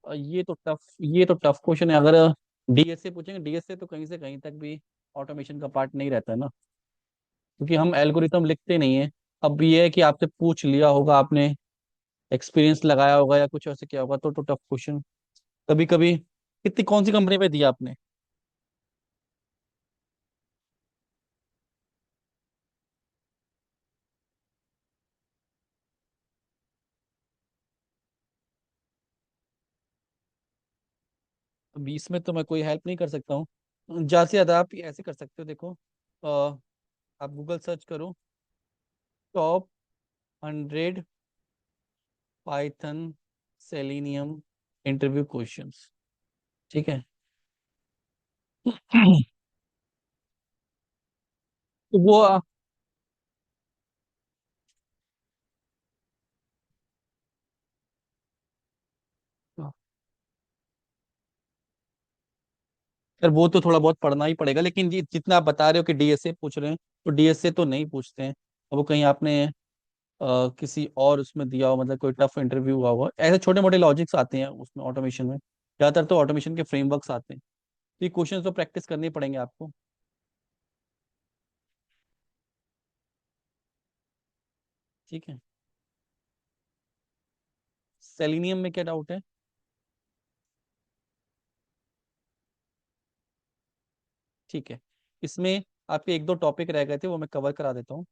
ये तो tough question है। अगर डीएसए पूछेंगे, डीएसए तो कहीं से कहीं तक भी ऑटोमेशन का पार्ट नहीं रहता है ना, क्योंकि हम एल्गोरिथम लिखते नहीं है। अब ये है कि आपसे पूछ लिया होगा, आपने एक्सपीरियंस लगाया होगा या कुछ ऐसे किया होगा, तो टफ क्वेश्चन कभी कभी। कितनी कौन सी कंपनी पे दिया आपने? 20 में तो मैं कोई हेल्प नहीं कर सकता हूँ। ज़्यादा से ज़्यादा आप ऐसे कर सकते हो, देखो, आप गूगल सर्च करो, top 100 Python selenium interview questions. ठीक है। तो वो सर वो तो थोड़ा बहुत पढ़ना ही पड़ेगा, लेकिन जितना आप बता रहे हो कि डीएसए पूछ रहे हैं, तो डीएसए तो नहीं पूछते हैं। अब वो कहीं आपने किसी और उसमें दिया हो, मतलब कोई टफ इंटरव्यू हुआ होगा, ऐसे छोटे मोटे लॉजिक्स आते हैं उसमें ऑटोमेशन में। ज़्यादातर तो ऑटोमेशन के फ्रेमवर्क्स आते हैं। तो ये क्वेश्चन तो प्रैक्टिस करने पड़ेंगे आपको। ठीक है। सेलिनियम में क्या डाउट है? ठीक है। इसमें आपके एक दो टॉपिक रह गए थे, वो मैं कवर करा देता हूँ।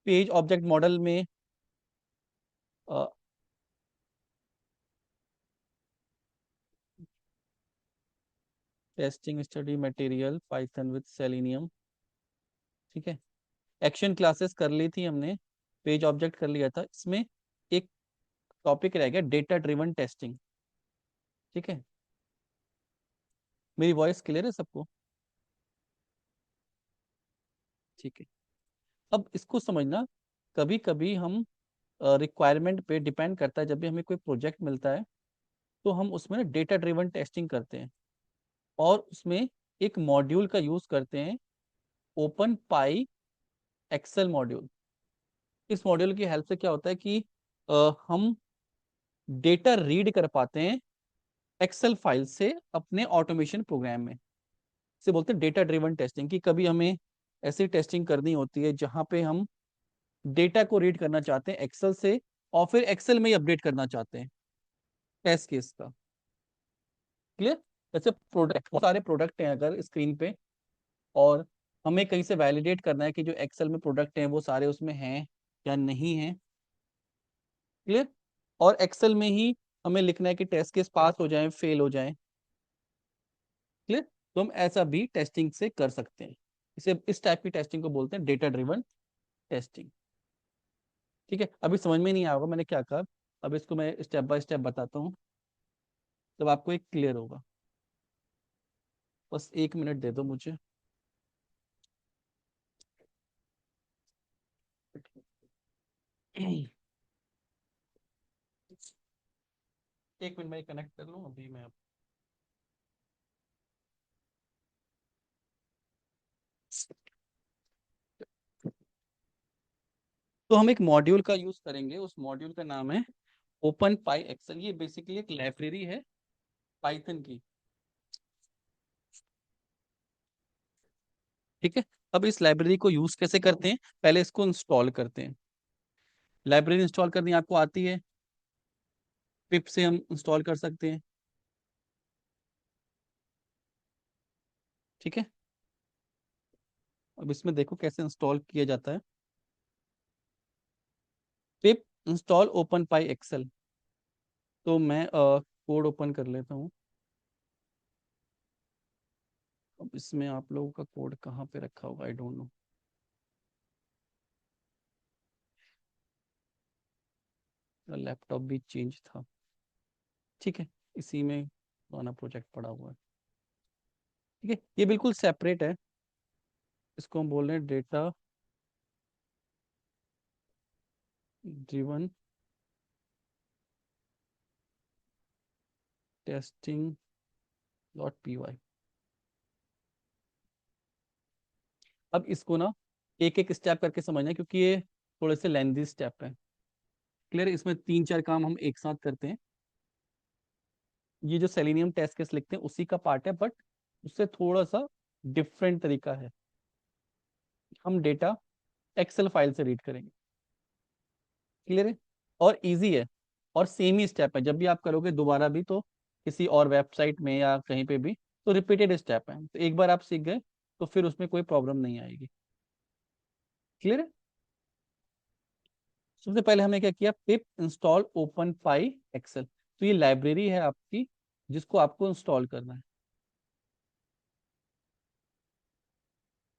पेज ऑब्जेक्ट मॉडल में testing study material Python with selenium. ठीक है। एक्शन क्लासेस कर ली थी हमने, पेज ऑब्जेक्ट कर लिया था। इसमें एक टॉपिक रह गया, डेटा ड्रिवन टेस्टिंग। ठीक है। मेरी वॉइस क्लियर है सबको? ठीक है। अब इसको समझना, कभी कभी हम रिक्वायरमेंट पे डिपेंड करता है, जब भी हमें कोई प्रोजेक्ट मिलता है तो हम उसमें ना डेटा ड्रिवन टेस्टिंग करते हैं, और उसमें एक मॉड्यूल का यूज करते हैं, ओपन पाई एक्सेल मॉड्यूल। इस मॉड्यूल की हेल्प से क्या होता है कि हम डेटा रीड कर पाते हैं एक्सेल फाइल से अपने ऑटोमेशन प्रोग्राम में। इसे बोलते हैं डेटा ड्रिवन टेस्टिंग। कि कभी हमें ऐसी टेस्टिंग करनी होती है जहां पे हम डेटा को रीड करना चाहते हैं एक्सेल से, और फिर एक्सेल में ही अपडेट करना चाहते हैं टेस्ट केस का। क्लियर? जैसे प्रोडक्ट, बहुत सारे प्रोडक्ट हैं अगर स्क्रीन पे, और हमें कहीं से वैलिडेट करना है कि जो एक्सेल में प्रोडक्ट हैं वो सारे उसमें हैं या नहीं हैं। क्लियर? और एक्सेल में ही हमें लिखना है कि टेस्ट केस पास हो जाए फेल हो जाए। क्लियर? तो हम ऐसा भी टेस्टिंग से कर सकते हैं। इसे, इस टाइप की टेस्टिंग को बोलते हैं डेटा ड्रिवन टेस्टिंग। ठीक है। अभी समझ में नहीं आया होगा मैंने क्या कहा। अब इसको मैं स्टेप बाय स्टेप बताता हूँ, तब आपको एक क्लियर होगा। बस 1 मिनट दे दो मुझे। एक मिनट में कनेक्ट कर लूँ अभी मैं। तो हम एक मॉड्यूल का यूज करेंगे, उस मॉड्यूल का नाम है ओपन पाई एक्सेल। ये बेसिकली एक लाइब्रेरी है पाइथन की। ठीक है। अब इस लाइब्रेरी को यूज कैसे करते हैं, पहले इसको इंस्टॉल करते हैं। लाइब्रेरी इंस्टॉल करनी आपको आती है, पिप से हम इंस्टॉल कर सकते हैं। ठीक है। अब इसमें देखो कैसे इंस्टॉल किया जाता है। पिप इंस्टॉल ओपन पाई एक्सेल। तो मैं कोड ओपन कर लेता हूँ। अब इसमें आप लोगों का कोड कहाँ पे रखा होगा, आई डोंट नो। लैपटॉप भी चेंज था। ठीक है। इसी में पुराना प्रोजेक्ट पड़ा हुआ है। ठीक है। ये बिल्कुल सेपरेट है। इसको हम बोल रहे हैं डेटा ड्रिवन टेस्टिंग .py। अब इसको ना एक एक स्टेप करके समझना है, क्योंकि ये थोड़े से लेंदी स्टेप है। क्लियर? इसमें तीन चार काम हम एक साथ करते हैं। ये जो सेलेनियम टेस्ट केस लिखते हैं उसी का पार्ट है, बट उससे थोड़ा सा डिफरेंट तरीका है। हम डेटा एक्सेल फाइल से रीड करेंगे। क्लियर है? और इजी है, और सेम ही स्टेप है। जब भी आप करोगे दोबारा भी, तो किसी और वेबसाइट में या कहीं पे भी, तो रिपीटेड स्टेप है। तो एक बार आप सीख गए तो फिर उसमें कोई प्रॉब्लम नहीं आएगी। क्लियर है? सबसे पहले हमने क्या किया, पिप इंस्टॉल ओपन पाई एक्सेल। तो ये लाइब्रेरी है आपकी, जिसको आपको इंस्टॉल करना है।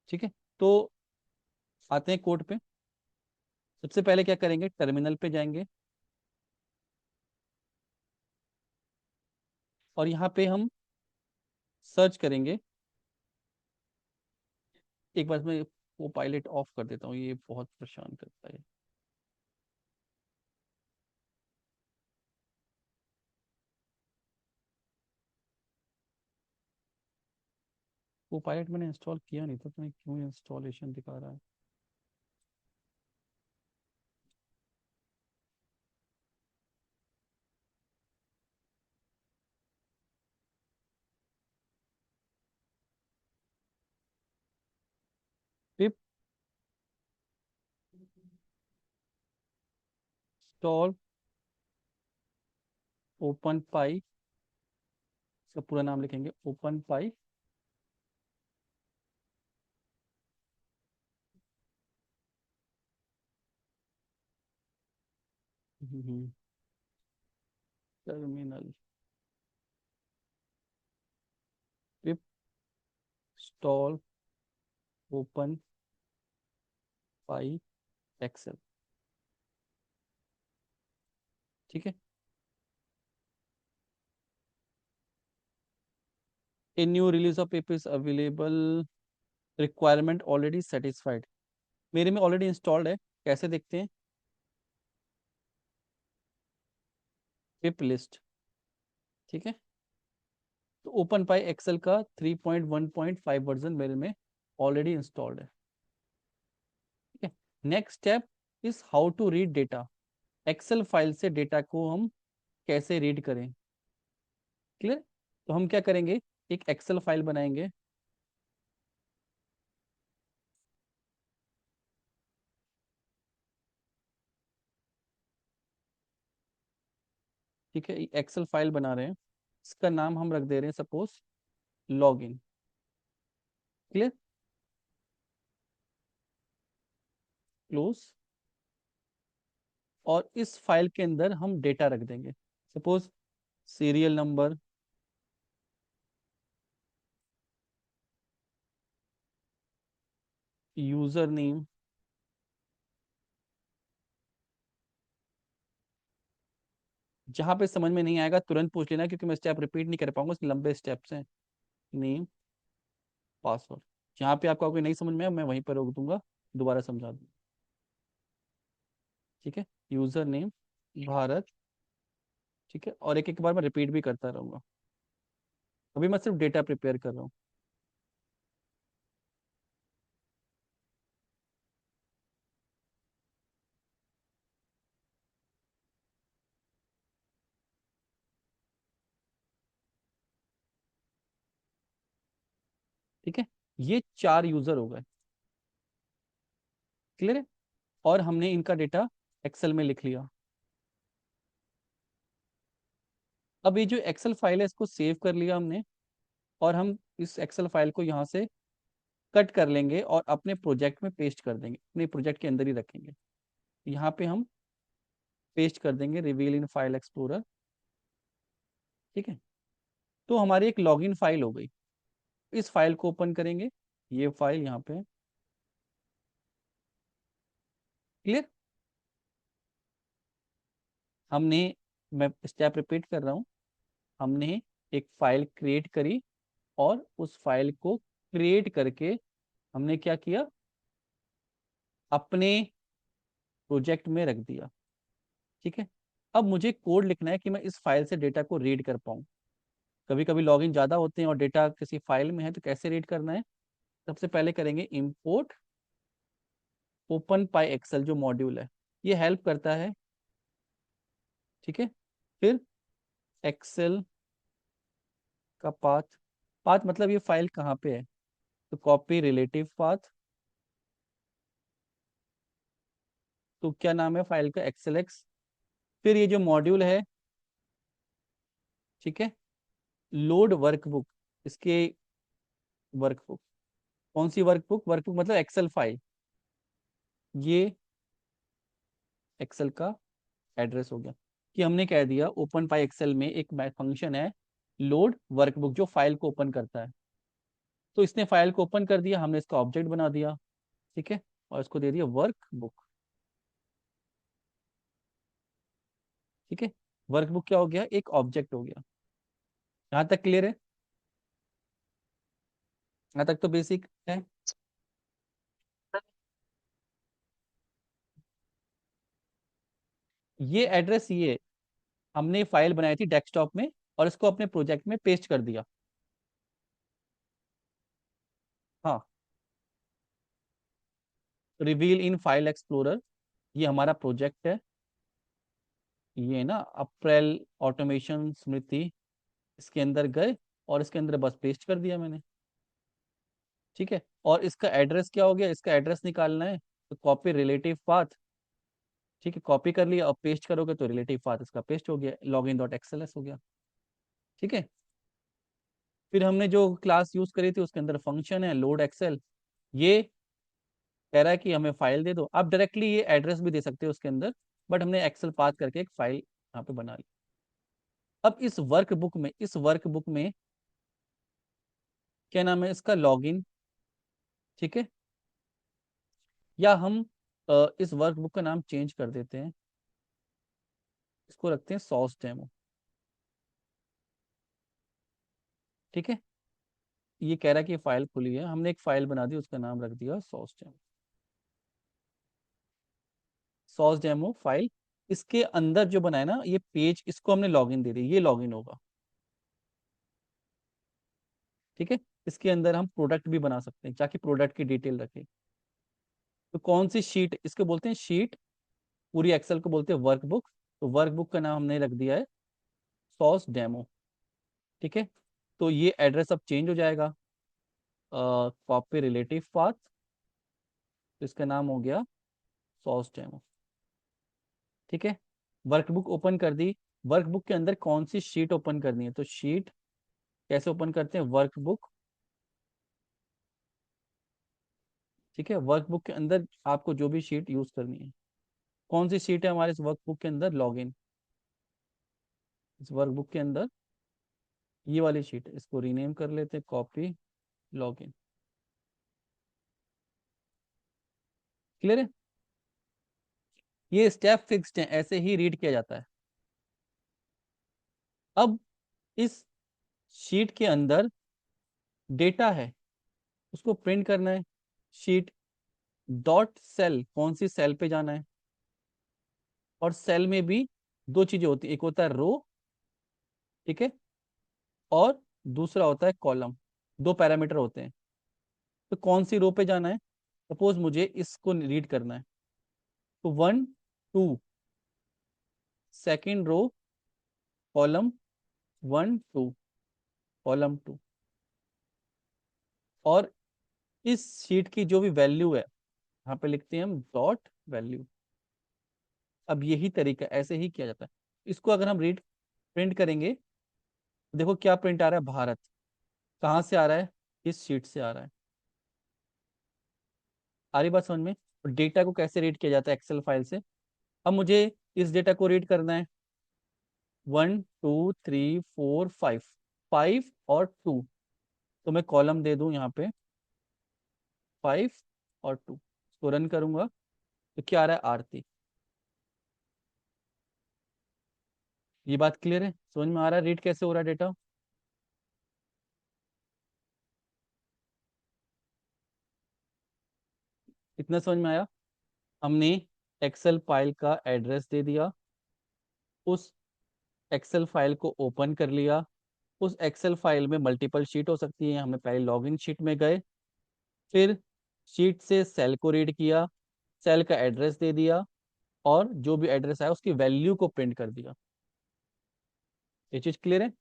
ठीक है, तो आते हैं कोड पे। सबसे पहले क्या करेंगे, टर्मिनल पे जाएंगे और यहाँ पे हम सर्च करेंगे। एक बार मैं वो पायलट ऑफ कर देता हूँ, ये बहुत परेशान करता है। वो पायलट मैंने इंस्टॉल किया नहीं था, तो मैं क्यों इंस्टॉलेशन दिखा रहा है। पिप इंस्टॉल ओपन पाई, इसका पूरा नाम लिखेंगे ओपन पाई। टर्मिनल, पिप इंस्टॉल ओपन पाई एक्सेल। ठीक है, a new release of pip is available, requirement already satisfied. मेरे में ऑलरेडी इंस्टॉल्ड है, कैसे देखते हैं। पिप लिस्ट। ठीक है, तो ओपन पाई एक्सेल का 3.1.5 वर्जन मेरे में ऑलरेडी इंस्टॉल्ड है। ठीक है, next step is how to read data. Excel file से डेटा को हम कैसे रीड करें। क्लियर? तो हम क्या करेंगे, एक एक्सेल फाइल बनाएंगे। ठीक है, एक्सेल फाइल बना रहे हैं, इसका नाम हम रख दे रहे हैं सपोज लॉगिन। क्लियर? क्लोज। और इस फाइल के अंदर हम डेटा रख देंगे, suppose serial number, user name. जहाँ पे समझ में नहीं आएगा तुरंत पूछ लेना, क्योंकि मैं स्टेप रिपीट नहीं कर पाऊंगा, इसके लंबे स्टेप्स हैं। Name, password. जहाँ पे आपको कोई नहीं समझ में आया, मैं वहीं पर रोक दूंगा, दोबारा समझा दूंगा। ठीक है, यूजर नेम भारत। ठीक है, और एक एक बार मैं रिपीट भी करता रहूंगा। अभी मैं सिर्फ डेटा प्रिपेयर कर रहा हूँ। ठीक है, ये 4 यूजर हो गए। क्लियर है? और हमने इनका डेटा एक्सेल में लिख लिया। अब ये जो एक्सेल फाइल है, इसको सेव कर लिया हमने, और हम इस एक्सेल फाइल को यहाँ से कट कर लेंगे और अपने प्रोजेक्ट में पेस्ट कर देंगे, अपने प्रोजेक्ट के अंदर ही रखेंगे। यहाँ पे हम पेस्ट कर देंगे रिवील इन फाइल एक्सप्लोरर। ठीक है, तो हमारी एक लॉगिन फाइल हो गई। इस फाइल को ओपन करेंगे, ये फाइल यहाँ पे। क्लियर? हमने, मैं स्टेप रिपीट कर रहा हूँ, हमने एक फाइल क्रिएट करी, और उस फाइल को क्रिएट करके हमने क्या किया, अपने प्रोजेक्ट में रख दिया। ठीक है, अब मुझे कोड लिखना है कि मैं इस फाइल से डेटा को रीड कर पाऊँ। कभी कभी लॉगिन ज़्यादा होते हैं और डेटा किसी फाइल में है, तो कैसे रीड करना है। सबसे पहले करेंगे इंपोर्ट ओपन पाई एक्सेल, जो मॉड्यूल है, ये हेल्प करता है। ठीक है, फिर एक्सेल इसका पाथ, पाथ मतलब ये फाइल कहाँ पे है, तो कॉपी रिलेटिव पाथ, तो क्या नाम है फाइल का, एक्सएलएक्स। फिर ये जो मॉड्यूल है, ठीक है, लोड वर्कबुक, इसके वर्कबुक, कौन सी वर्कबुक, वर्कबुक मतलब एक्सेल फाइल, ये एक्सेल का एड्रेस हो गया। कि हमने कह दिया ओपन पाई एक्सेल में एक फंक्शन है लोड वर्कबुक जो फाइल को ओपन करता है, तो इसने फाइल को ओपन कर दिया, हमने इसका ऑब्जेक्ट बना दिया, ठीक है, और इसको दे दिया वर्कबुक, ठीक है। वर्कबुक क्या हो गया, एक ऑब्जेक्ट हो गया। यहाँ तक क्लियर है, यहाँ तक तो बेसिक है। ये एड्रेस, ये हमने फाइल बनाई थी डेस्कटॉप में और इसको अपने प्रोजेक्ट में पेस्ट कर दिया। हाँ, रिवील इन फाइल एक्सप्लोरर, ये हमारा प्रोजेक्ट है, ये ना अप्रैल ऑटोमेशन स्मृति, इसके अंदर गए और इसके अंदर बस पेस्ट कर दिया मैंने, ठीक है। और इसका एड्रेस क्या हो गया, इसका एड्रेस निकालना है, तो कॉपी रिलेटिव पाथ, ठीक है, कॉपी कर लिया और पेस्ट करोगे तो रिलेटिव पाथ इसका पेस्ट हो गया, लॉगिन डॉट एक्सएलएस हो गया, ठीक है। फिर हमने जो क्लास यूज करी थी उसके अंदर फंक्शन है लोड एक्सेल, ये कह रहा है कि हमें फाइल दे दो, आप डायरेक्टली ये एड्रेस भी दे सकते हो उसके अंदर, बट हमने एक्सेल पाथ करके एक फाइल यहाँ पे बना ली। अब इस वर्कबुक में, इस वर्कबुक में क्या नाम है इसका, लॉगिन, ठीक है। या हम इस वर्कबुक का नाम चेंज कर देते हैं, इसको रखते हैं सॉस डेमो, ठीक है। ये कह रहा है कि फाइल खुली है, हमने एक फाइल बना दी, उसका नाम रख दिया sauce demo, sauce demo file. इसके अंदर जो बनाया ना ये पेज, इसको हमने लॉगिन दे दिया, ये लॉगिन होगा, ठीक है। इसके अंदर हम प्रोडक्ट भी बना सकते हैं ताकि प्रोडक्ट की डिटेल रखें। तो कौन सी शीट, इसको बोलते हैं शीट, पूरी एक्सेल को बोलते हैं वर्कबुक, तो वर्कबुक का नाम हमने रख दिया है सॉस डेमो, ठीक है। तो ये एड्रेस अब चेंज हो जाएगा, कॉपी रिलेटिव पाथ, तो इसका नाम हो गया सॉस डेमो, ठीक है। वर्कबुक ओपन कर दी, वर्कबुक के अंदर कौन सी शीट ओपन करनी है, तो शीट कैसे ओपन करते हैं, वर्कबुक, ठीक है। वर्कबुक के अंदर आपको जो भी शीट यूज करनी है, कौन सी शीट है हमारे इस वर्कबुक के अंदर, लॉगिन, इस वर्कबुक के अंदर ये वाली शीट है, इसको रीनेम कर लेते हैं कॉपी लॉगिन, क्लियर है। ये स्टेप फिक्स्ड है, ऐसे ही रीड किया जाता है। अब इस शीट के अंदर डेटा है, उसको प्रिंट करना है, शीट डॉट सेल, कौन सी सेल पे जाना है, और सेल में भी दो चीजें होती है, एक होता है रो, ठीक है, और दूसरा होता है कॉलम, दो पैरामीटर होते हैं। तो कौन सी रो पे जाना है, सपोज मुझे इसको रीड करना है, तो 1 2, सेकेंड रो, कॉलम 1 2, कॉलम 2, और इस शीट की जो भी वैल्यू है यहाँ पे लिखते हैं हम डॉट वैल्यू। अब यही तरीका, ऐसे ही किया जाता है। इसको अगर हम रीड प्रिंट करेंगे, तो देखो क्या प्रिंट आ रहा है, भारत, कहाँ से आ रहा है, इस शीट से आ रहा है। आ रही बात समझ में। और डेटा को कैसे रीड किया जाता है एक्सेल फाइल से, अब मुझे इस डेटा को रीड करना है, 1 2 3 4 5, 5 और 2, तो मैं कॉलम दे दूं यहाँ पे 5 और 2, इसको रन करूंगा तो क्या आ रहा है, आरती। ये बात क्लियर है, समझ में आ रहा है रीड कैसे हो रहा है डेटा। इतना समझ में आया। हमने एक्सेल फाइल का एड्रेस दे दिया, उस एक्सेल फाइल को ओपन कर लिया, उस एक्सेल फाइल में मल्टीपल शीट हो सकती है, हमें पहले लॉगिन शीट में गए, फिर शीट से सेल को रीड किया, सेल का एड्रेस दे दिया, और जो भी एड्रेस आया उसकी वैल्यू को प्रिंट कर दिया। ये चीज क्लियर है।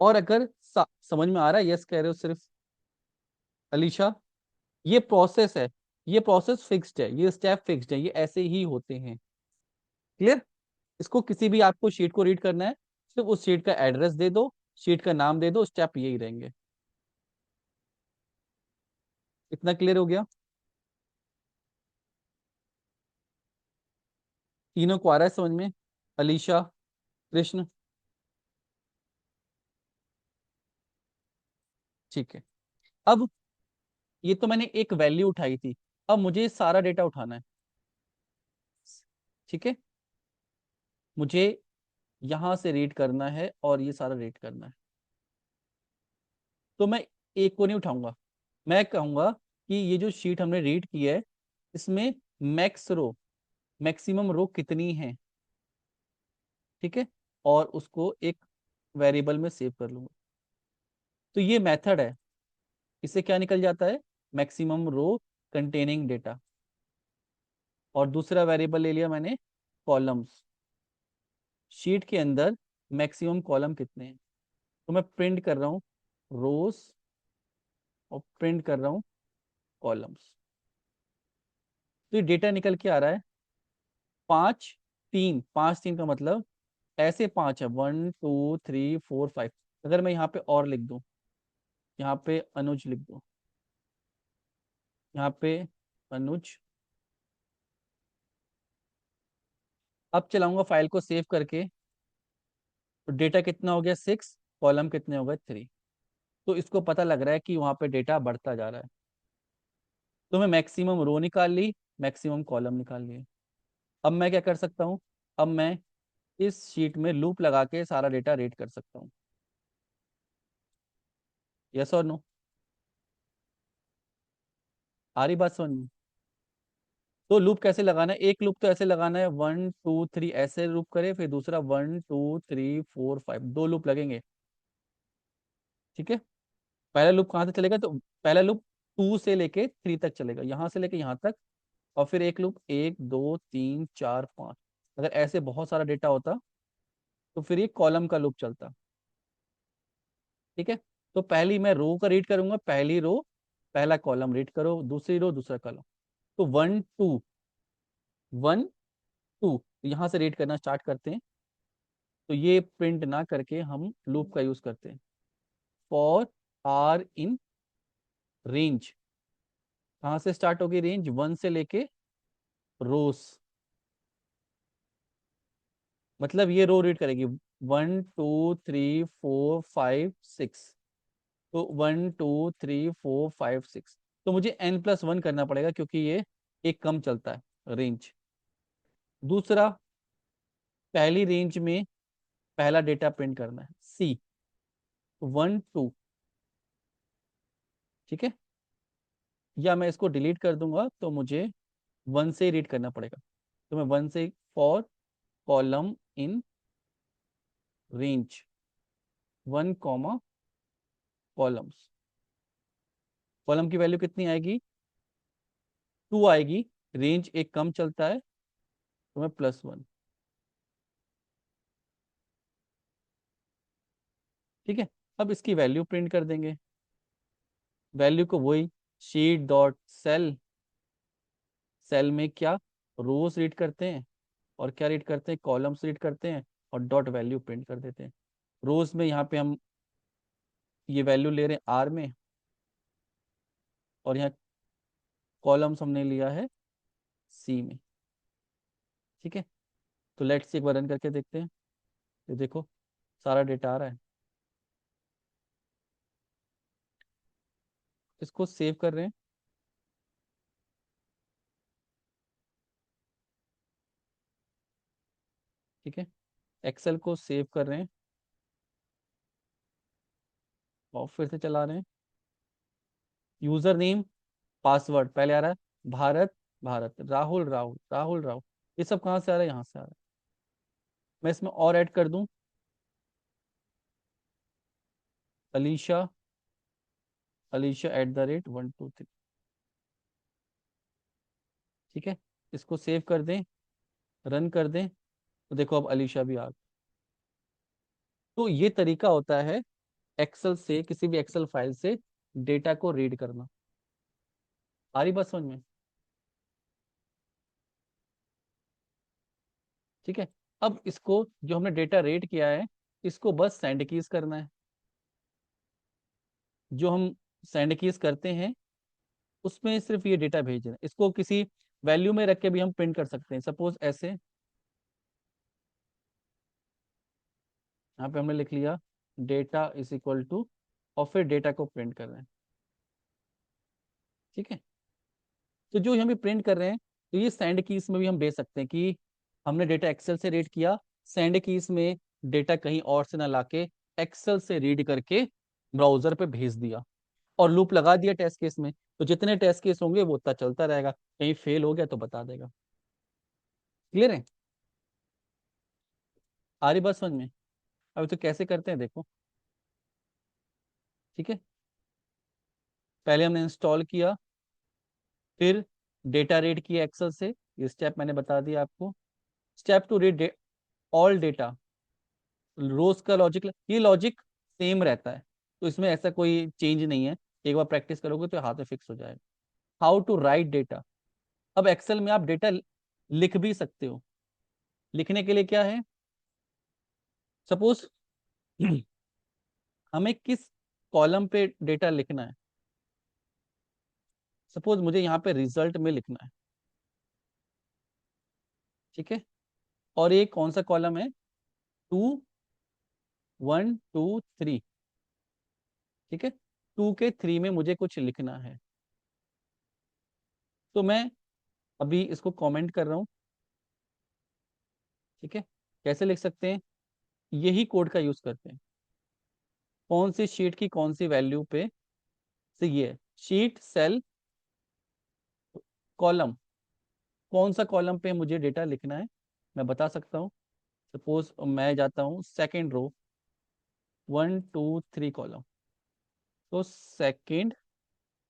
और अगर समझ में आ रहा है, यस कह रहे हो सिर्फ अलीशा? ये प्रोसेस है, ये प्रोसेस फिक्स्ड है, ये स्टेप फिक्स्ड है, ये ऐसे ही होते हैं। क्लियर? इसको किसी भी आपको शीट को रीड करना है, सिर्फ उस शीट का एड्रेस दे दो, शीट का नाम दे दो, स्टेप यही रहेंगे। इतना क्लियर हो गया? तीनों को आ रहा है समझ में? अलीशा, कृष्ण, ठीक है। अब ये तो मैंने एक वैल्यू उठाई थी, अब मुझे ये सारा डेटा उठाना है। ठीक है, मुझे यहां से रीड करना है और ये सारा रीड करना है। तो मैं एक को नहीं उठाऊंगा, मैं कहूंगा कि ये जो शीट हमने रीड की है, इसमें मैक्स रो, मैक्सिमम रो कितनी है, ठीक है, और उसको एक वेरिएबल में सेव कर लूंगा। तो ये मेथड है, इससे क्या निकल जाता है? मैक्सिमम रो कंटेनिंग डेटा। और दूसरा वेरिएबल ले लिया मैंने, कॉलम्स, शीट के अंदर मैक्सिमम कॉलम कितने हैं। तो मैं प्रिंट कर रहा हूँ रोज और प्रिंट कर रहा हूँ कॉलम्स। तो ये डेटा निकल के आ रहा है 5 3, 5 3 का मतलब ऐसे पांच है, 1 2 3 4 5। अगर मैं यहाँ पे और लिख दूँ, यहाँ पे अनुज लिख दूँ, यहाँ पे अनुज, अब चलाऊंगा फाइल को सेव करके, तो डेटा कितना हो गया 6, कॉलम कितने हो गए 3। तो इसको पता लग रहा है कि वहाँ पे डेटा बढ़ता जा रहा है। तो मैं मैक्सिमम रो निकाल ली, मैक्सिमम कॉलम निकाल लिए। अब मैं क्या कर सकता हूँ? अब मैं इस शीट में लूप लगा के सारा डेटा रीड कर सकता हूँ। यस और नो? आ रही बात समझ में? तो लूप कैसे लगाना है? एक लूप तो ऐसे लगाना है, 1 2 3 ऐसे लूप करे, फिर दूसरा 1 2 3 4 5, दो लूप लगेंगे। ठीक है, पहला लूप कहाँ से चलेगा? तो पहला लूप 2 से लेके 3 तक चलेगा, यहाँ से लेके यहाँ तक। और फिर एक लूप 1 2 3 4 5। अगर ऐसे बहुत सारा डेटा होता तो फिर ये कॉलम का लूप चलता। ठीक है, तो पहली मैं रो का रीड करूंगा, पहली रो पहला कॉलम रीड करो, दूसरी रो दूसरा कॉलम। तो 1 2 यहाँ से रीड करना स्टार्ट करते हैं। तो ये प्रिंट ना करके हम लूप का यूज करते हैं, फॉर आर इन रेंज। कहाँ से स्टार्ट होगी रेंज? 1 से लेके रोस, मतलब ये रो रीड करेगी 1 2 3 4 5 6। तो 1 2 3 4 5 6। तो मुझे n+1 करना पड़ेगा क्योंकि ये एक कम चलता है रेंज। दूसरा, पहली रेंज में पहला डेटा प्रिंट करना है C, 1 2। ठीक है, या मैं इसको डिलीट कर दूंगा तो मुझे 1 से रीड करना पड़ेगा। तो मैं 1 से, for column in range 1 columns, column की वैल्यू कितनी आएगी? 2 आएगी, रेंज एक कम चलता है, तो मैं +1। ठीक है, अब इसकी वैल्यू प्रिंट कर देंगे। वैल्यू को वही शीट डॉट सेल, सेल में क्या रोज रीड करते हैं और क्या रीड करते हैं? कॉलम्स रीड करते हैं, और डॉट वैल्यू प्रिंट कर देते हैं। रोज में यहाँ पे हम ये वैल्यू ले रहे हैं आर में, और यहाँ कॉलम्स हमने लिया है सी में। ठीक है, तो लेट्स एक बार रन करके देखते हैं। ये देखो सारा डेटा आ रहा है। इसको सेव कर रहे हैं। ठीक है, एक्सेल को सेव कर रहे हैं और फिर से चला रहे हैं। यूजर नेम, पासवर्ड पहले आ रहा है भारत, भारत, राहुल, राहुल, राहुल, राहुल। ये सब कहाँ से आ रहा है? यहाँ से आ रहा है। मैं इसमें और ऐड कर दूं, अलीशा, अलीशा @1 2 3। ठीक है, इसको सेव कर दें, रन कर दें, तो देखो अब अलीशा भी आ गई। तो ये तरीका होता है एक्सेल से, किसी भी एक्सेल फाइल से डेटा को रीड करना। आ रही बात समझ में? ठीक है। अब इसको, जो हमने डेटा रीड किया है, इसको बस सेंड कीज करना है। जो हम सेंड कीज करते हैं उसमें सिर्फ ये डेटा भेजना है। इसको किसी वैल्यू में रख के भी हम प्रिंट कर सकते हैं। सपोज ऐसे, यहाँ पे हमने लिख लिया डेटा इज इक्वल टू, और फिर डेटा को प्रिंट कर रहे हैं। ठीक है। तो जो हम प्रिंट कर रहे हैं, तो ये सेंड कीज में भी हम भेज सकते हैं कि हमने डेटा एक्सेल से रीड किया, सेंड कीज में डेटा कहीं और से ना लाके एक्सेल से रीड करके ब्राउजर पे भेज दिया, और लूप लगा दिया टेस्ट केस में। तो जितने टेस्ट केस होंगे वो उतना चलता रहेगा, कहीं फेल हो गया तो बता देगा। क्लियर है? आ रही बात समझ में? अभी तो कैसे करते हैं देखो। ठीक है। पहले हमने इंस्टॉल किया, फिर डेटा रीड किया एक्सेल से। ये स्टेप मैंने बता दिया आपको। Step two read all data. रोज का लॉजिक, ये लॉजिक सेम रहता है, तो इसमें ऐसा कोई चेंज नहीं है। एक बार प्रैक्टिस करोगे तो हाथ में फिक्स हो जाएगा। How to write data. अब एक्सेल में आप डेटा लिख भी सकते हो। लिखने के लिए क्या है, सपोज हमें किस कॉलम पे डेटा लिखना है। सपोज मुझे यहाँ पे रिजल्ट में लिखना है। ठीक है। और ये कौन सा कॉलम है, 2 1 2 3। ठीक है। 2 के 3 में मुझे कुछ लिखना है, तो मैं अभी इसको कमेंट कर रहा हूँ। ठीक है। कैसे लिख सकते हैं, यही कोड का यूज करते हैं। कौन सी शीट की कौन सी वैल्यू पे, से ये शीट सेल कॉलम, कौन सा कॉलम पे मुझे डेटा लिखना है, मैं बता सकता हूँ। सपोज मैं जाता हूँ सेकेंड रो, 1 2 3 कॉलम। तो सेकेंड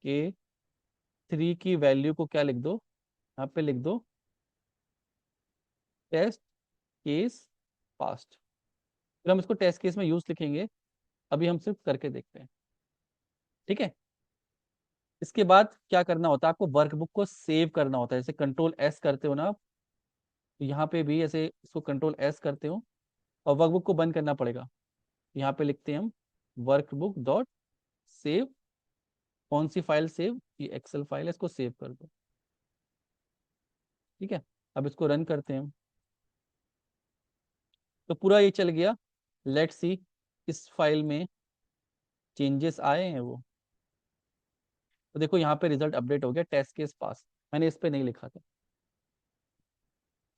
के 3 की वैल्यू को क्या लिख दो, यहाँ पे लिख दो टेस्ट केस पास्ट। फिर हम इसको टेस्ट केस में यूज लिखेंगे। अभी हम सिर्फ करके देखते हैं। ठीक है। इसके बाद क्या करना होता है, आपको वर्कबुक को सेव करना होता है। जैसे कंट्रोल एस करते हो ना आप, तो यहाँ पे भी ऐसे इसको कंट्रोल एस करते हो, और वर्कबुक को बंद करना पड़ेगा। यहाँ पे लिखते हैं हम वर्कबुक डॉट सेव। कौन सी फाइल सेव, ये एक्सेल फाइल है, इसको सेव कर दो। ठीक है। अब इसको रन करते हैं हम। तो पूरा ये चल गया। लेट्स सी इस फाइल में चेंजेस आए हैं वो। तो देखो यहाँ पे रिजल्ट अपडेट हो गया, टेस्ट केस पास। मैंने इस पे नहीं लिखा था।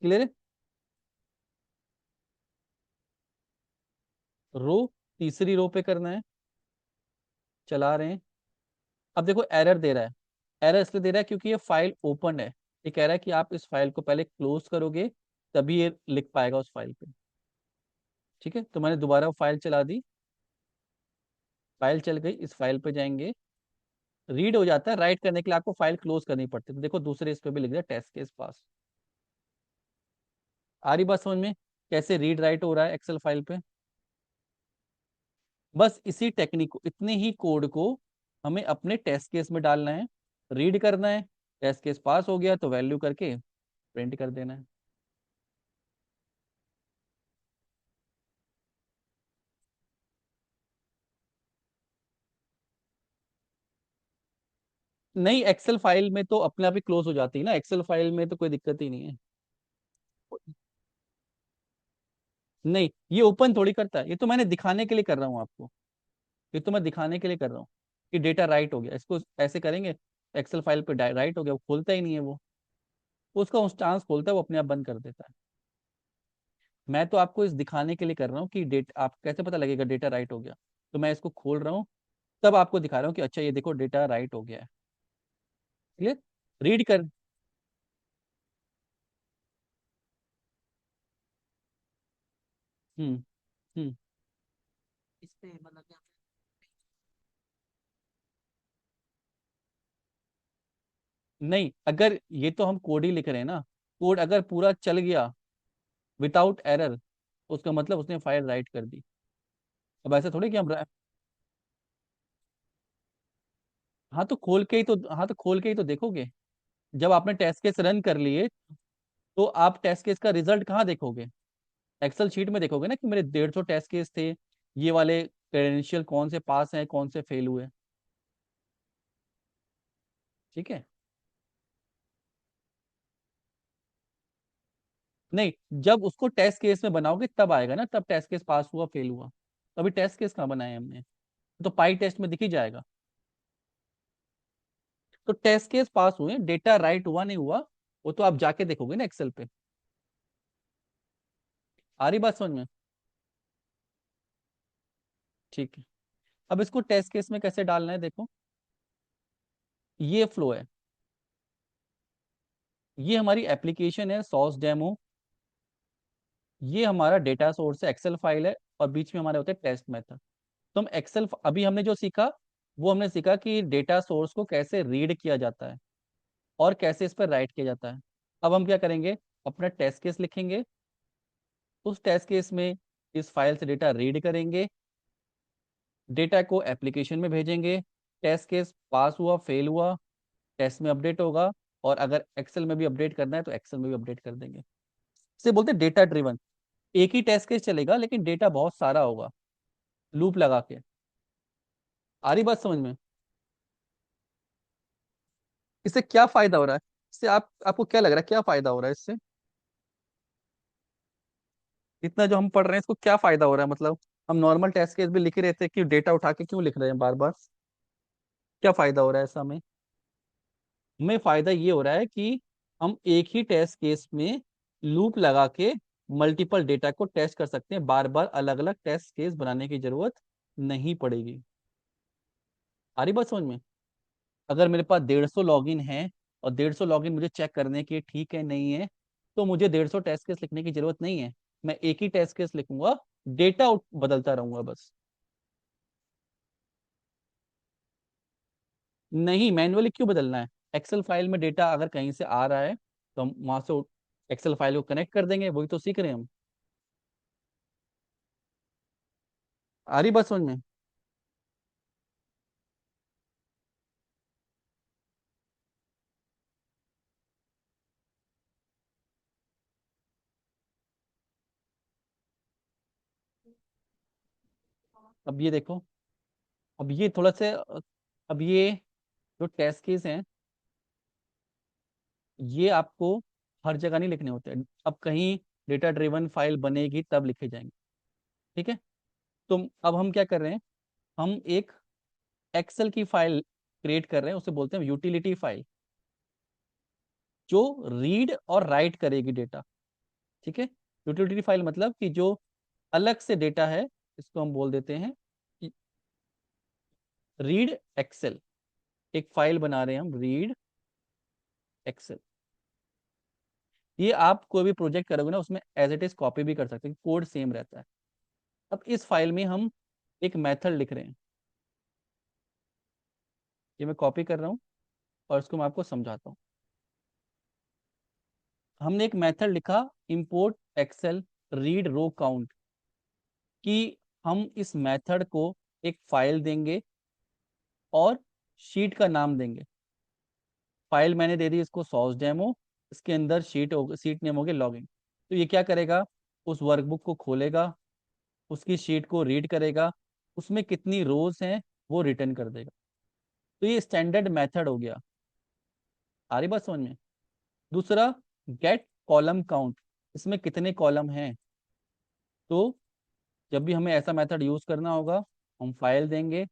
क्लियर है? रो, तीसरी रो पे करना है। चला रहे हैं। अब देखो एरर दे रहा है। एरर इसलिए दे रहा है क्योंकि ये फाइल ओपन है। ये कह रहा है कि आप इस फाइल को पहले क्लोज करोगे, तभी ये लिख पाएगा उस फाइल पे। ठीक है। तो मैंने दोबारा फाइल चला दी, फाइल चल गई। इस फाइल पे जाएंगे, रीड हो जाता है। राइट करने के लिए आपको फाइल क्लोज करनी पड़ती है। तो देखो दूसरे इस पे भी लिख दिया टेस्ट केस पास। आ रही बात समझ में, कैसे रीड राइट हो रहा है एक्सेल फाइल पे? बस इसी टेक्निक को, इतने ही कोड को हमें अपने टेस्ट केस में डालना है, रीड करना है। टेस्ट केस पास हो गया तो वैल्यू करके प्रिंट कर देना है। नहीं, एक्सेल फाइल में तो अपने आप ही क्लोज हो जाती है ना। एक्सेल फाइल में तो कोई दिक्कत ही नहीं है। नहीं, ये ओपन थोड़ी करता है, ये तो मैंने दिखाने के लिए कर रहा हूँ आपको। ये तो मैं दिखाने के लिए कर रहा हूँ कि डेटा राइट हो गया। इसको ऐसे करेंगे, एक्सेल फाइल पे राइट हो गया, वो खोलता ही नहीं है वो उसका इंस्टांस खोलता है, वो अपने आप बंद कर देता है। मैं तो आपको इस दिखाने के लिए कर रहा हूँ कि डेट आप कैसे पता लगेगा डेटा राइट हो गया। तो मैं इसको खोल रहा हूँ, तब आपको दिखा रहा हूँ कि अच्छा ये देखो डेटा राइट हो गया है। क्लियर? रीड कर। हम्म। हम्म। नहीं, अगर ये तो हम कोड ही लिख रहे हैं ना, कोड अगर पूरा चल गया विदाउट एरर, उसका मतलब उसने फाइल राइट कर दी। अब ऐसा थोड़ी कि हम हाँ तो खोल के ही तो देखोगे। जब आपने टेस्ट केस रन कर लिए तो आप टेस्ट केस का रिजल्ट कहाँ देखोगे? एक्सेल शीट में देखोगे ना कि मेरे 150 टेस्ट केस थे, ये वाले क्रेडेंशियल कौन से पास हैं कौन से फेल हुए। ठीक है। नहीं, जब उसको टेस्ट केस में बनाओगे तब आएगा ना, तब टेस्ट केस पास हुआ फेल हुआ। अभी टेस्ट केस कहाँ बनाए हमने? तो पाई टेस्ट में दिख ही जाएगा। तो टेस्ट केस पास हुए, डेटा राइट हुआ नहीं हुआ वो तो आप जाके देखोगे ना एक्सेल पे। आ रही बात समझ में? ठीक है। अब इसको टेस्ट केस में कैसे डालना है देखो। ये फ्लो है, ये हमारी एप्लीकेशन है सॉस डेमो, ये हमारा डेटा सोर्स है एक्सेल फाइल है, और बीच में हमारे होते हैं टेस्ट मेथड। तो हम एक्सेल अभी हमने जो सीखा वो हमने सीखा कि डेटा सोर्स को कैसे रीड किया जाता है और कैसे इस पर राइट किया जाता है। अब हम क्या करेंगे, अपना टेस्ट केस लिखेंगे, उस टेस्ट केस में इस फाइल से डेटा रीड करेंगे, डेटा को एप्लीकेशन में भेजेंगे, टेस्ट केस पास हुआ फेल हुआ टेस्ट में अपडेट होगा, और अगर एक्सेल में भी अपडेट करना है तो एक्सेल में भी अपडेट कर देंगे। इसे बोलते हैं डेटा ड्रिवन। एक ही टेस्ट केस चलेगा लेकिन डेटा बहुत सारा होगा, लूप लगा के। आ रही बात समझ में? इससे क्या फायदा हो रहा है? इससे आपको क्या लग रहा है क्या फायदा हो रहा है इससे? इतना जो हम पढ़ रहे हैं इसको क्या फायदा हो रहा है मतलब? हम नॉर्मल टेस्ट केस भी लिख ही रहे थे कि डेटा उठा के क्यों लिख रहे हैं बार बार? क्या फायदा हो रहा है ऐसा हमें? हमें फायदा ये हो रहा है कि हम एक ही टेस्ट केस में लूप लगा के मल्टीपल डेटा को टेस्ट कर सकते हैं, बार बार अलग अलग टेस्ट केस बनाने की जरूरत नहीं पड़ेगी। आ रही बात समझ में? अगर मेरे पास 150 लॉगिन है और 150 लॉगिन मुझे चेक करने के ठीक है नहीं है, तो मुझे 150 टेस्ट केस लिखने की जरूरत नहीं है। मैं एक ही टेस्ट केस लिखूंगा, डेटा बदलता रहूंगा बस। नहीं, मैन्युअली क्यों बदलना है? एक्सेल फाइल में डेटा अगर कहीं से आ रहा है तो हम वहां से एक्सेल फाइल को कनेक्ट कर देंगे, वही तो सीख रहे हैं हम। आ रही बात समझ में? अब ये देखो, अब ये थोड़ा से अब ये जो टेस्ट केस हैं ये आपको हर जगह नहीं लिखने होते हैं। अब कहीं डेटा ड्रिवन फाइल बनेगी तब लिखे जाएंगे। ठीक है। तो अब हम क्या कर रहे हैं, हम एक एक्सेल की फाइल क्रिएट कर रहे हैं, उसे बोलते हैं यूटिलिटी फाइल, जो रीड और राइट करेगी डेटा। ठीक है। यूटिलिटी फाइल मतलब कि जो अलग से डेटा है, इसको हम बोल देते हैं रीड एक्सेल। एक फाइल बना रहे हैं हम रीड एक्सेल। ये आप कोई भी प्रोजेक्ट करोगे ना उसमें एज इट इज कॉपी भी कर सकते हैं, कोड सेम रहता है। अब इस फाइल में हम एक मेथड लिख रहे हैं, ये मैं कॉपी कर रहा हूँ और इसको मैं आपको समझाता हूँ। हमने एक मेथड लिखा, import excel read row count, कि हम इस मेथड को एक फाइल देंगे और शीट का नाम देंगे। फाइल मैंने दे दी इसको सॉस डेमो, इसके अंदर शीट नेम हो गया लॉगिन। तो ये क्या करेगा, उस वर्कबुक को खोलेगा, उसकी शीट को रीड करेगा, उसमें कितनी रोज हैं वो रिटर्न कर देगा। तो ये स्टैंडर्ड मेथड हो गया। आ रही बात समझ में? दूसरा, गेट कॉलम काउंट, इसमें कितने कॉलम हैं। तो जब भी हमें ऐसा मेथड यूज करना होगा, हम फाइल देंगे,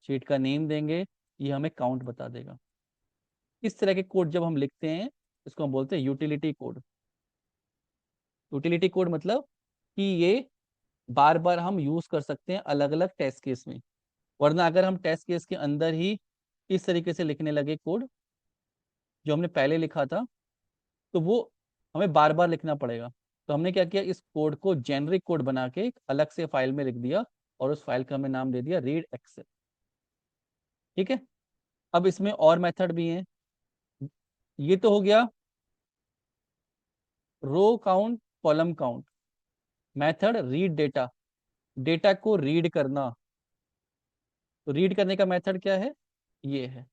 शीट का नेम देंगे, ये हमें काउंट बता देगा। इस तरह के कोड जब हम लिखते हैं इसको हम बोलते हैं यूटिलिटी कोड। यूटिलिटी कोड मतलब कि ये बार बार हम यूज कर सकते हैं अलग अलग टेस्ट केस में। वरना अगर हम टेस्ट केस के अंदर ही इस तरीके से लिखने लगे कोड जो हमने पहले लिखा था, तो वो हमें बार बार लिखना पड़ेगा। तो हमने क्या किया, इस कोड को जेनरिक कोड बना के एक अलग से फाइल में लिख दिया, और उस फाइल का हमने नाम दे दिया रीड एक्सेल। ठीक है। अब इसमें और मेथड भी हैं। ये तो हो गया row count column count. Method read data, data को रीड करना। तो रीड करने का मेथड क्या है, ये है।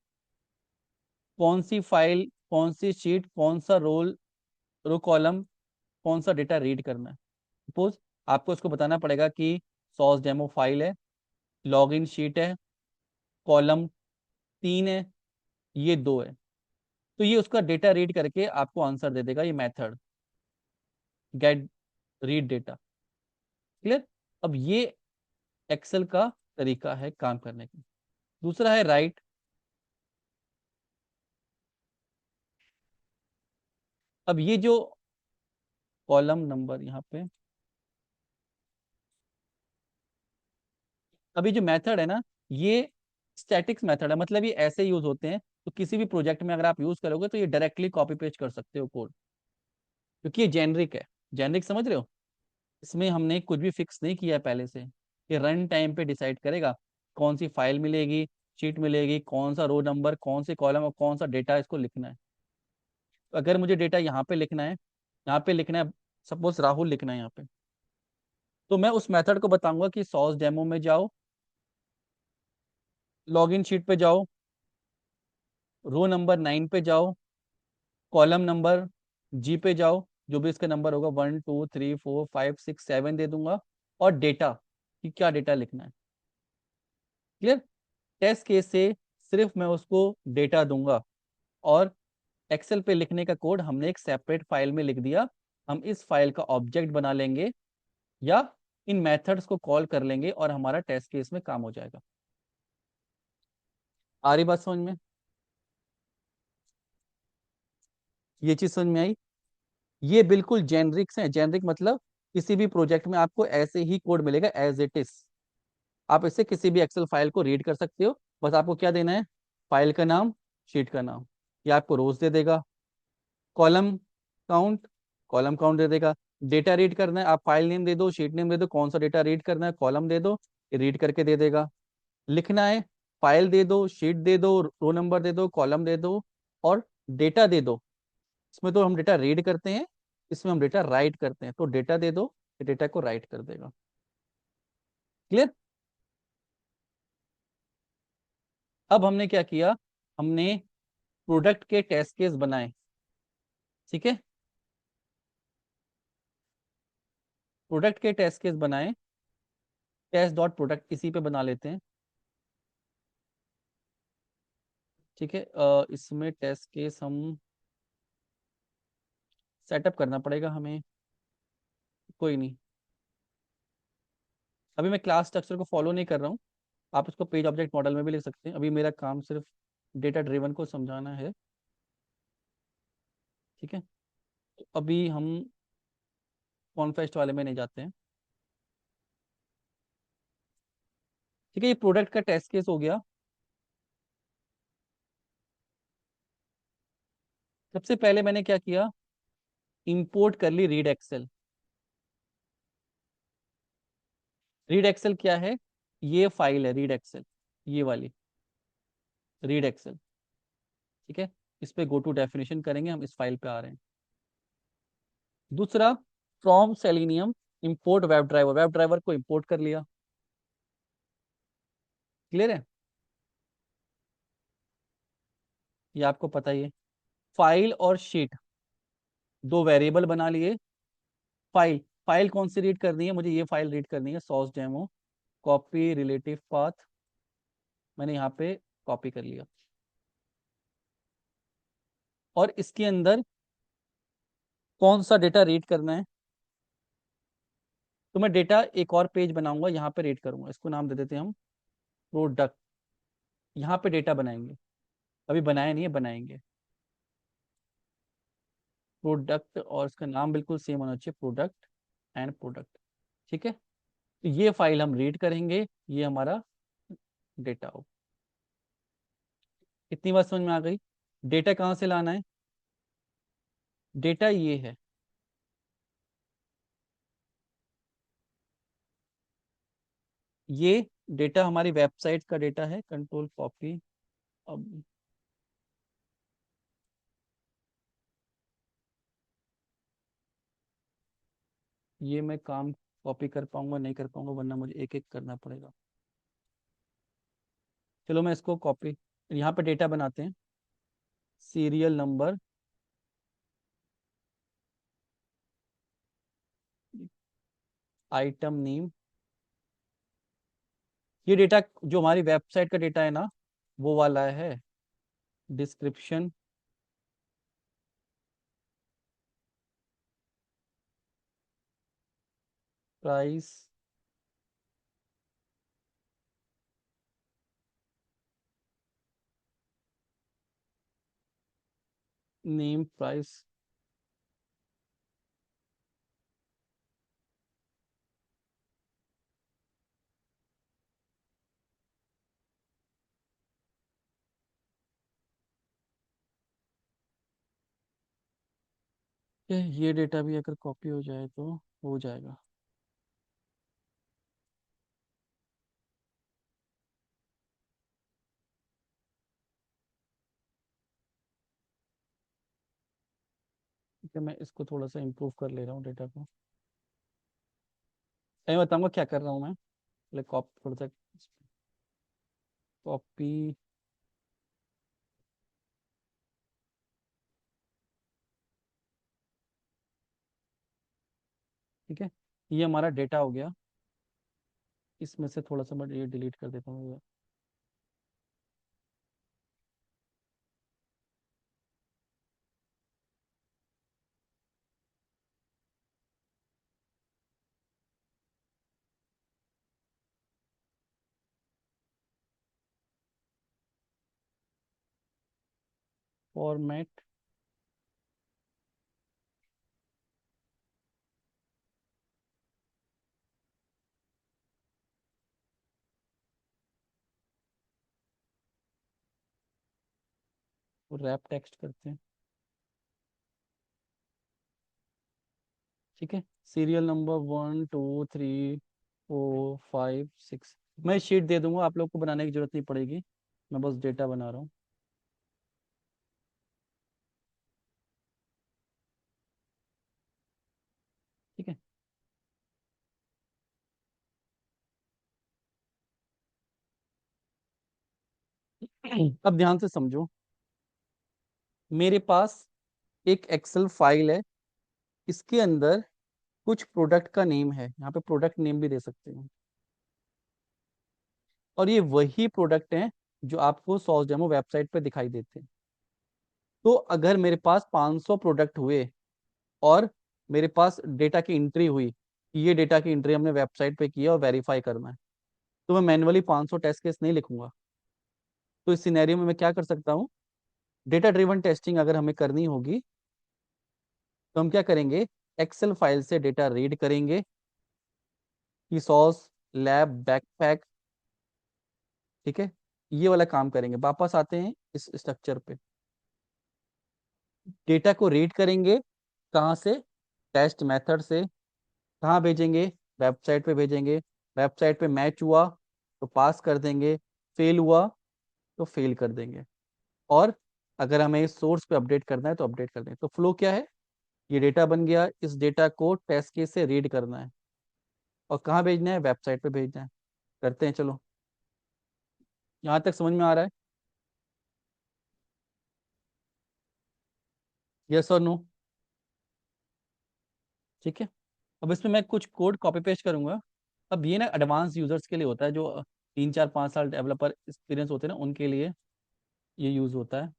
कौन सी फाइल, कौन सी शीट, कौन सा रो कॉलम, कौन सा डेटा रीड करना है। सपोज आपको इसको बताना पड़ेगा कि सॉस डेमो फाइल है, लॉगिन शीट है, कॉलम 3 है, ये 2 है। तो ये उसका डेटा रीड करके आपको आंसर दे देगा, ये method get rid data. Clear. अब ये एक्सेल का तरीका है काम करने का। दूसरा है राइट। अब ये जो कॉलम नंबर यहाँ पे, अभी जो मेथड है ना, ये स्टैटिक्स मेथड है, मतलब ये ऐसे यूज होते हैं। तो किसी भी प्रोजेक्ट में अगर आप यूज करोगे तो ये डायरेक्टली कॉपी पेस्ट कर सकते हो कोड, क्योंकि ये जेनरिक है। जेनरिक समझ रहे हो, इसमें हमने कुछ भी फिक्स नहीं किया है पहले से। ये रन टाइम पे डिसाइड करेगा कौन सी फाइल मिलेगी, शीट मिलेगी, कौन सा रो नंबर, कौन से कॉलम और कौन सा डेटा इसको लिखना है। तो अगर मुझे डेटा यहाँ पे लिखना है, यहाँ पे लिखना है, सपोज राहुल लिखना है यहाँ पे, तो मैं उस मेथड को बताऊंगा कि सॉस डेमो में जाओ, लॉगिन शीट पे जाओ, रो नंबर 9 पे जाओ, कॉलम नंबर जी पे जाओ, जो भी इसका नंबर होगा 1 2 3 4 5 6 7 दे दूंगा, और डेटा कि क्या डेटा लिखना है। क्लियर। टेस्ट केस से सिर्फ मैं उसको डेटा दूंगा, और एक्सेल पे लिखने का कोड हमने एक सेपरेट फाइल में लिख दिया। हम इस फाइल का ऑब्जेक्ट बना लेंगे, या इन मेथड्स को कॉल कर लेंगे, और हमारा टेस्ट केस में काम हो जाएगा। आ रही बात समझ में? ये चीज समझ में आई? ये बिल्कुल जेनरिक्स है। जेनरिक मतलब किसी भी प्रोजेक्ट में आपको ऐसे ही कोड मिलेगा एज इट इज। आप इससे किसी भी एक्सेल फाइल को रीड कर सकते हो। बस आपको क्या देना है, फाइल का नाम, शीट का नाम, या आपको रोज दे देगा। Column count, column count they देगा। डेटा रीड करना है, आप फाइल नेम दे दो, शीट नेम दे दो, कौन सा डेटा रीड करना है, कॉलम दे दो, रीड करके दे देगा। लिखना है, फाइल दे दो, शीट दे दो, रो नंबर दे दो, कॉलम दे दो, और डेटा दे दो। इसमें तो हम डेटा रीड करते हैं, इसमें हम डेटा राइट करते हैं, तो डेटा दे दो, डेटा को राइट कर देगा। क्लियर। अब हमने क्या किया, हमने प्रोडक्ट के टेस्ट केस बनाए। ठीक है, प्रोडक्ट के टेस्ट केस बनाए। टेस्ट डॉट प्रोडक्ट इसी पे बना लेते हैं। ठीक है, इसमें टेस्ट केस हम सेटअप करना पड़ेगा हमें। कोई नहीं, अभी मैं क्लास स्ट्रक्चर को फॉलो नहीं कर रहा हूँ। आप इसको पेज ऑब्जेक्ट मॉडल में भी लिख सकते हैं। अभी मेरा काम सिर्फ डेटा ड्रिवन को समझाना है। ठीक है, तो अभी हम कॉन्फेस्ट वाले में नहीं जाते हैं। ठीक है, ये प्रोडक्ट का टेस्ट केस हो गया। सबसे पहले मैंने क्या किया, इंपोर्ट कर ली रीड एक्सेल। रीड एक्सेल क्या है, ये फाइल है रीड एक्सेल, ये वाली रीड एक्सेल। ठीक है, इस पे गो टू डेफिनेशन करेंगे, हम इस फाइल पे आ रहे हैं। दूसरा, from selenium import web driver. Web driver को इंपोर्ट कर लिया। क्लियर है, ये आपको पता ही है। फाइल और शीट, दो वेरिएबल बना लिए। फाइल, फाइल कौन सी रीड करनी है, मुझे ये फाइल रीड करनी है, sauce demo. Copy relative path, मैंने यहाँ पे कॉपी कर लिया। और इसके अंदर कौन सा डेटा रीड करना है, तो मैं डेटा एक और पेज बनाऊंगा, यहाँ पे रीड करूंगा। इसको नाम दे देते हैं हम प्रोडक्ट। यहाँ पे डेटा बनाएंगे, अभी बनाया नहीं है, बनाएंगे प्रोडक्ट, और इसका नाम बिल्कुल सेम होना चाहिए, प्रोडक्ट एंड प्रोडक्ट। ठीक है, तो ये फाइल हम रीड करेंगे, ये हमारा डेटा हो। इतनी बात समझ में आ गई। डेटा कहाँ से लाना है, डेटा ये है। ये डेटा हमारी वेबसाइट का डेटा है, कंट्रोल कॉपी। अब ये मैं काम कॉपी कर पाऊंगा नहीं कर पाऊंगा, वरना मुझे एक एक करना पड़ेगा। चलो मैं इसको कॉपी, यहाँ पे डेटा बनाते हैं। Serial number, item name. ये डेटा जो हमारी वेबसाइट का डेटा है ना, वो वाला है। Description, price, name, price. ये डेटा भी अगर कॉपी हो जाए तो हो जाएगा। ठीक है, मैं इसको थोड़ा सा इम्प्रूव कर ले रहा हूँ डेटा को। मैं बताऊंगा क्या कर रहा हूँ मैं। पहले कॉपी थोड़ा सा, कॉपी। ठीक है, ये हमारा डेटा हो गया। इसमें से थोड़ा सा मैं ये डिलीट कर देता हूँ। फॉर्मेट, रैप टेक्स्ट करते हैं। ठीक है, सीरियल नंबर 1 2 3 4 5 6। मैं शीट दे दूंगा, आप लोग को बनाने की जरूरत नहीं पड़ेगी। मैं बस डेटा बना रहा हूँ। ठीक है। अब ध्यान से समझो। मेरे पास एक एक्सेल फाइल है, इसके अंदर कुछ प्रोडक्ट का नेम है, यहाँ पे प्रोडक्ट नेम भी दे सकते हैं। और ये वही प्रोडक्ट हैं जो आपको सॉस डेमो वेबसाइट पे दिखाई देते हैं। तो अगर मेरे पास 500 प्रोडक्ट हुए और मेरे पास डेटा की एंट्री हुई कि ये डेटा की एंट्री हमने वेबसाइट पे की है और वेरीफाई करना है, तो मैं मैन्युअली 500 टेस्ट केस नहीं लिखूंगा। तो इस सिनेरियो में मैं क्या कर सकता हूँ, डेटा ड्रिवन टेस्टिंग अगर हमें करनी होगी तो हम क्या करेंगे, एक्सेल फाइल से डेटा रीड करेंगे कि सॉस लैब बैकपैक। ठीक है, ये वाला काम करेंगे। वापस आते हैं इस स्ट्रक्चर पे। डेटा को रीड करेंगे, कहाँ से, टेस्ट मेथड से। कहाँ भेजेंगे, वेबसाइट पे भेजेंगे। वेबसाइट पे मैच हुआ तो पास कर देंगे, फेल हुआ तो फेल कर देंगे। और अगर हमें सोर्स पे अपडेट करना है तो अपडेट कर देंगे। तो फ्लो क्या है, ये डेटा बन गया, इस डेटा को टेस्ट केस से रीड करना है और कहाँ भेजना है, वेबसाइट पे भेजना है। करते हैं, चलो। यहाँ तक समझ में आ रहा है? यस और नो? ठीक है। अब इसमें मैं कुछ कोड कॉपी पेस्ट करूंगा। अब ये ना एडवांस यूजर्स के लिए होता है, जो 3 4 5 साल डेवलपर एक्सपीरियंस होते हैं ना, उनके लिए ये यूज होता है।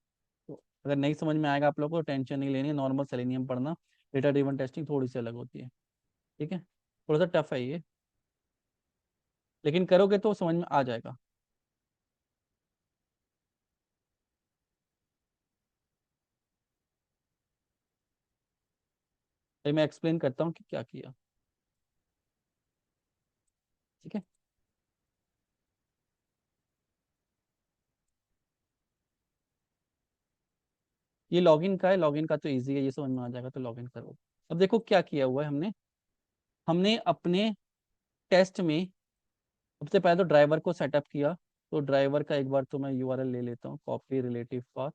तो अगर नहीं समझ में आएगा आप लोगों को, टेंशन नहीं लेनी है, नॉर्मल सेलेनियम पढ़ना। डेटा ड्रिवन टेस्टिंग थोड़ी सी अलग होती है। ठीक है, थोड़ा सा टफ है ये, लेकिन करोगे तो समझ में आ जाएगा। तो मैं एक्सप्लेन करता हूँ कि क्या किया। ठीक है, ये लॉगिन का है। लॉगिन का तो इजी है, ये समझ में आ जाएगा, तो लॉगिन करो। अब देखो क्या किया हुआ है हमने। हमने अपने टेस्ट में सबसे पहले तो ड्राइवर को सेटअप किया। तो ड्राइवर का एक बार तो मैं यूआरएल ले लेता हूँ, कॉपी रिलेटिव पाथ।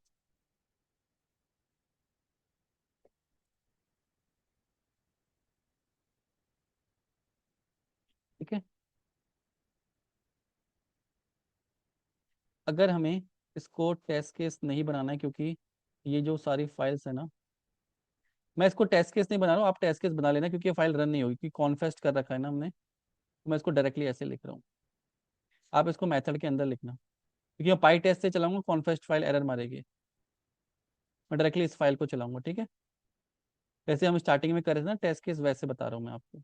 ठीक है, अगर हमें इसको टेस्ट केस नहीं बनाना है, क्योंकि ये जो सारी फाइल्स है ना, मैं इसको टेस्ट केस नहीं बना रहा हूँ, आप टेस्ट केस बना लेना क्योंकि ये फाइल रन नहीं होगी, क्योंकि कॉन्फेस्ट कर रखा है ना हमने, तो मैं इसको डायरेक्टली ऐसे लिख रहा हूँ। आप इसको मेथड के अंदर लिखना, क्योंकि मैं पाई टेस्ट से चलाऊंगा, कॉन्फेस्ट फाइल एरर मारेगी। मैं डायरेक्टली इस फाइल को चलाऊंगा, ठीक है। जैसे हम स्टार्टिंग में कर रहे थे ना टेस्ट केस, वैसे बता रहा हूँ मैं आपको।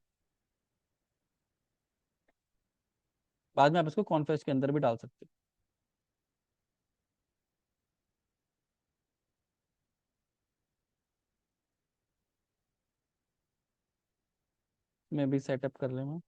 बाद में आप इसको कॉन्फेस्ट के अंदर भी डाल सकते हो। मैं भी सेटअप कर लूँगा।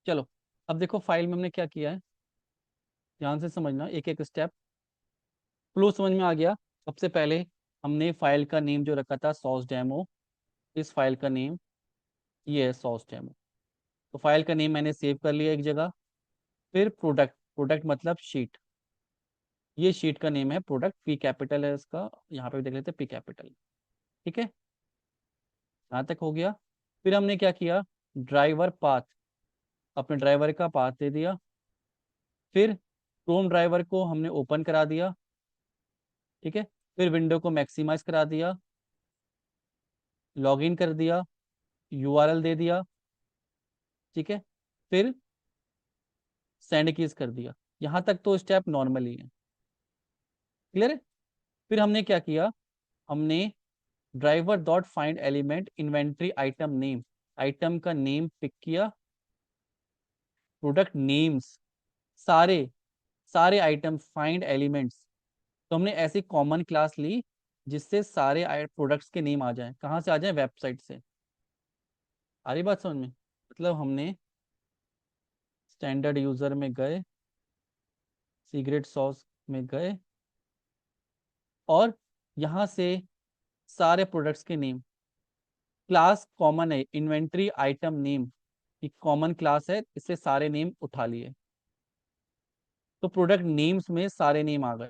चलो, अब देखो फाइल में हमने क्या किया है, ध्यान से समझना एक एक स्टेप। फ्लो समझ में आ गया। सबसे पहले हमने फाइल का नेम जो रखा था सॉस डेमो, इस फाइल का नेम ये है सॉस डेमो। तो फाइल का नेम मैंने सेव कर लिया एक जगह। फिर प्रोडक्ट, प्रोडक्ट मतलब शीट, ये शीट का नेम है प्रोडक्ट, पी कैपिटल है इसका, यहाँ पे भी देख लेते हैं पी कैपिटल। ठीक है, यहाँ तक हो गया। फिर हमने क्या किया, ड्राइवर पाथ, अपने ड्राइवर का पाथ दे दिया। फिर क्रोम ड्राइवर को हमने ओपन करा दिया। ठीक है, फिर विंडो को मैक्सिमाइज करा दिया, लॉगिन कर दिया, यूआरएल दे दिया। ठीक है, फिर सेंड कीज कर दिया। यहाँ तक तो स्टेप नॉर्मल ही है, क्लियर है। फिर हमने क्या किया, हमने driver dot find element inventory item name, item का नेम पिक किया, प्रोडक्ट नेम्स, सारे सारे आइटम फाइंड एलिमेंट्स। तो हमने ऐसी कॉमन क्लास ली जिससे सारे प्रोडक्ट्स के नेम आ जाएं। कहाँ से आ जाएं, वेबसाइट से। आ रही बात समझ में, मतलब हमने स्टैंडर्ड यूजर में गए, सीक्रेट सॉस में गए, और यहाँ से सारे प्रोडक्ट्स के नेम, क्लास कॉमन है, इन्वेंट्री आइटम नेम एक कॉमन क्लास है, इससे सारे नेम उठा लिए। तो प्रोडक्ट नेम्स में सारे नेम आ गए।